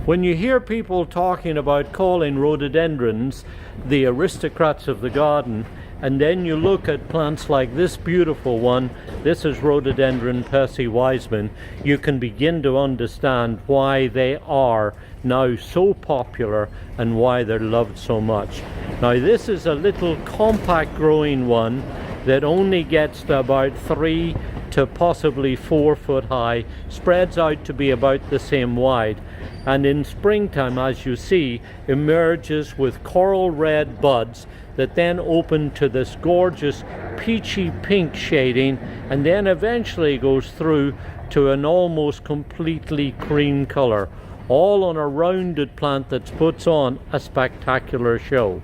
When you hear people talking about calling rhododendrons the aristocrats of the garden, and then you look at plants like this beautiful one, this is Rhododendron Percy Wiseman, you can begin to understand why they are now so popular and why they're loved so much. Now this is a little compact growing one that only gets to about 3 to possibly 4 foot high, spreads out to be about the same wide, and in springtime, as you see, emerges with coral red buds that then open to this gorgeous peachy pink shading, and then eventually goes through to an almost completely cream color, all on a rounded plant that puts on a spectacular show.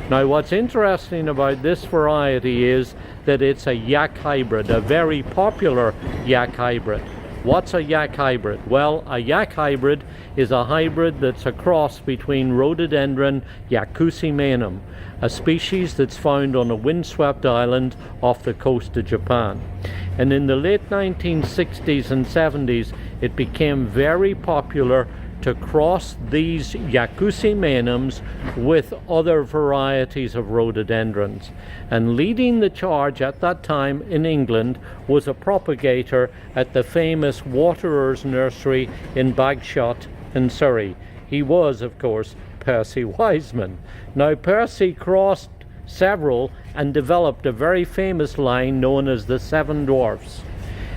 Now what's interesting about this variety is that it's a yak hybrid, a very popular yak hybrid. What's a yak hybrid? Well, a yak hybrid is a hybrid that's a cross between Rhododendron yakusimanum, a species that's found on a windswept island off the coast of Japan. And in the late 1960s and 70s, it became very popular to cross these yakusimanums with other varieties of rhododendrons. And leading the charge at that time in England was a propagator at the famous Waterer's Nursery in Bagshot in Surrey. He was, of course, Percy Wiseman. Now Percy crossed several and developed a very famous line known as the Seven Dwarfs.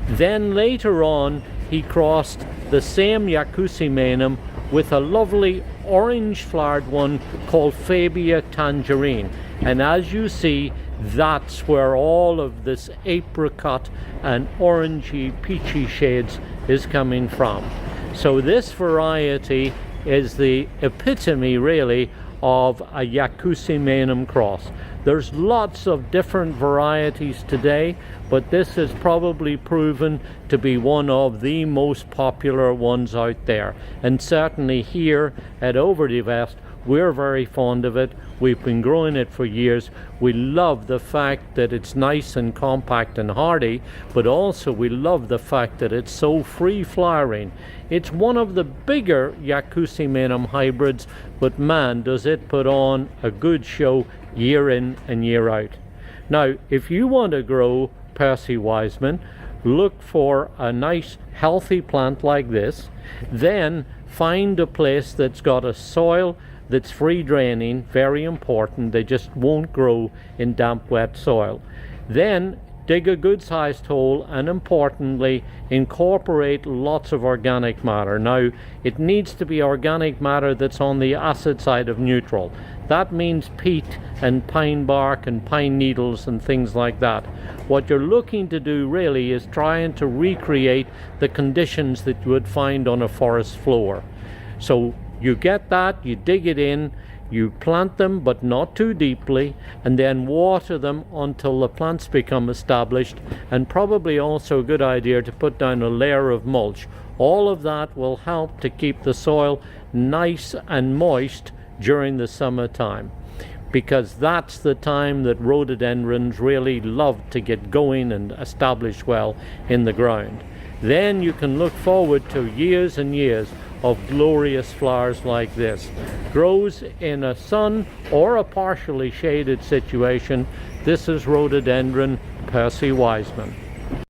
Then later on he crossed the same yakusimanum with a lovely orange flowered one called Fabia tangerine, and as you see, that's where all of this apricot and orangey peachy shades is coming from. So this variety is the epitome really of a yakusimanum cross. There's lots of different varieties today, but this is probably proven to be one of the most popular ones out there. And certainly here at Overdivest, we're very fond of it. We've been growing it for years. We love the fact that it's nice and compact and hardy, but also we love the fact that it's so free flowering. It's one of the bigger yakusimanum hybrids, but man, does it put on a good show year in and year out. Now, if you want to grow Percy Wiseman, look for a nice healthy plant like this. Then find a place that's got a soil that's free draining, very important. They just won't grow in damp, wet soil. Then dig a good sized hole, and importantly, incorporate lots of organic matter. Now, it needs to be organic matter that's on the acid side of neutral. That means peat and pine bark and pine needles and things like that. What you're looking to do really is trying to recreate the conditions that you would find on a forest floor. So you get that, you dig it in, you plant them but not too deeply, and then water them until the plants become established, and probably also a good idea to put down a layer of mulch. All of that will help to keep the soil nice and moist during the summertime, because that's the time that rhododendrons really love to get going and establish well in the ground. Then you can look forward to years and years of glorious flowers like this. Grows in a sun or a partially shaded situation. This is Rhododendron Percy Wiseman.